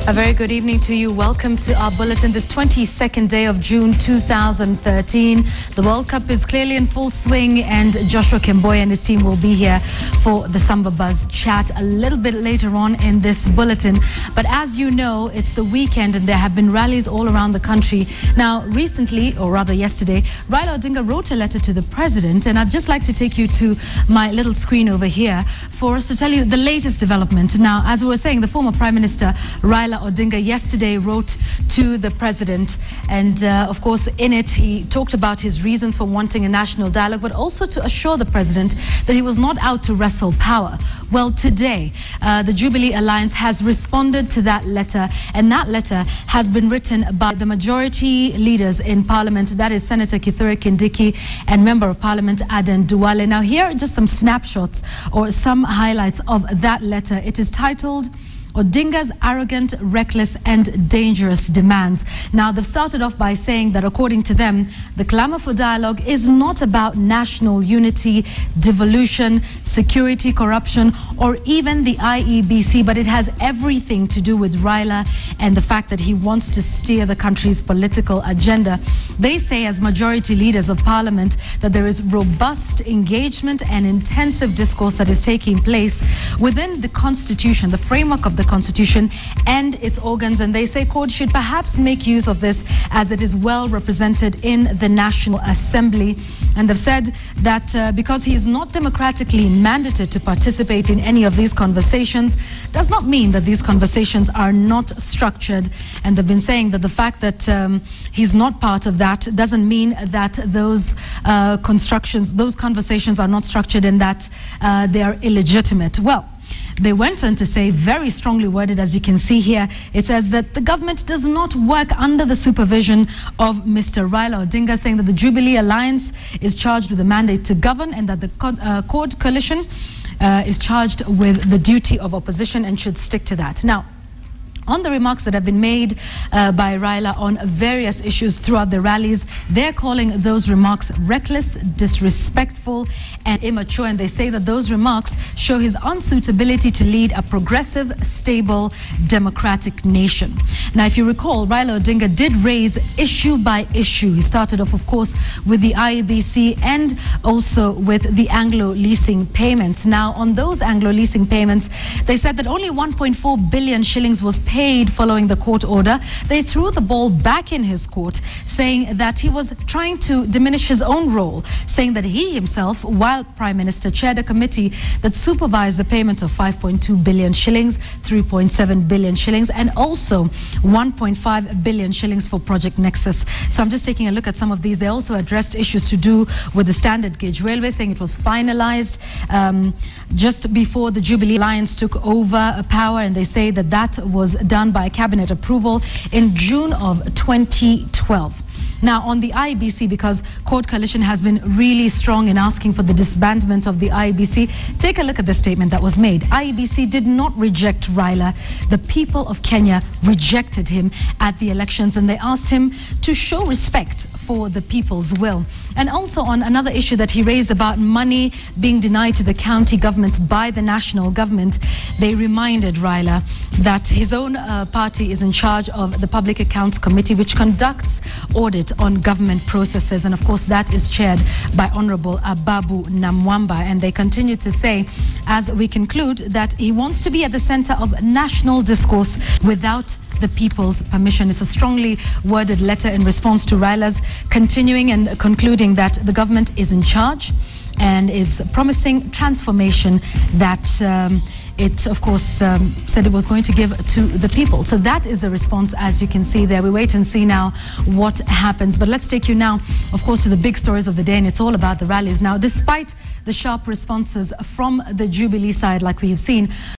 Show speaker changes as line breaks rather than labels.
A very good evening to you. Welcome to our bulletin this 22nd day of June 2013. The World Cup is clearly in full swing, and Joshua Kemboy and his team will be here for the Samba Buzz chat a little bit later on in this bulletin. But as you know, it's the weekend and there have been rallies all around the country. Now, recently, or rather yesterday, Raila Odinga wrote a letter to the president, and I'd just like to take you to my little screen over here for us to tell you the latest development. Now, as we were saying, the former Prime Minister Raila Odinga yesterday wrote to the president, and of course in it he talked about his reasons for wanting a national dialogue, but also to assure the president that he was not out to wrestle power. Well, today the Jubilee Alliance has responded to that letter, and that letter has been written by the majority leaders in Parliament, that is Senator Kithure Kindiki and Member of Parliament Aden Duale. Now, here are just some snapshots or some highlights of that letter. It is titled Odinga's arrogant, reckless and dangerous demands. Now, they've started off by saying that according to them, the clamour for dialogue is not about national unity, devolution, security, corruption, or even the IEBC, but it has everything to do with Raila and the fact that he wants to steer the country's political agenda. They say, as majority leaders of Parliament, that there is robust engagement and intensive discourse that is taking place within the Constitution, the framework of the Constitution and its organs, and they say CORD should perhaps make use of this as it is well represented in the National Assembly. And they've said that because he is not democratically mandated to participate in any of these conversations does not mean that these conversations are not structured. And they've been saying that the fact that he's not part of that doesn't mean that those conversations are not structured and that they are illegitimate. Well, they went on to say, very strongly worded, as you can see here, it says that the government does not work under the supervision of Mr. Raila Odinga, saying that the Jubilee Alliance is charged with the mandate to govern and that the CORD coalition is charged with the duty of opposition and should stick to that. Now, on the remarks that have been made by Raila on various issues throughout the rallies, they're calling those remarks reckless, disrespectful and immature, and they say that those remarks show his unsuitability to lead a progressive, stable, democratic nation. Now, if you recall, Raila Odinga did raise issue by issue. He started off, of course, with the IEBC and also with the Anglo leasing payments. Now, on those Anglo leasing payments, they said that only 1.4 billion shillings was paid following the court order. They threw the ball back in his court, saying that he was trying to diminish his own role, saying that he himself, while Prime Minister, chaired a committee that supervised the payment of 5.2 billion shillings, 3.7 billion shillings, and also 1.5 billion shillings for Project Nexus. So I'm just taking a look at some of these. They also addressed issues to do with the standard gauge railway, saying it was finalized just before the Jubilee Alliance took over power, and they say that that was done by cabinet approval in June of 2012. Now, on the IEBC, because CORD coalition has been really strong in asking for the disbandment of the IEBC, take a look at the statement that was made. IEBC did not reject Raila. The people of Kenya rejected him at the elections, and they asked him to show respect for the people's will. And also on another issue that he raised about money being denied to the county governments by the national government, they reminded Raila that his own party is in charge of the Public Accounts Committee, which conducts audit on government processes. And of course, that is chaired by Honorable Ababu Namwamba. And they continue to say, as we conclude, that he wants to be at the center of national discourse without the people's permission. It's a strongly worded letter in response to Raila's continuing and concluding that the government is in charge and is promising transformation that it, of course, said it was going to give to the people. So that is the response, as you can see there. We wait and see now what happens. But let's take you now, of course, to the big stories of the day, and it's all about the rallies. Now, despite the sharp responses from the Jubilee side, like we have seen,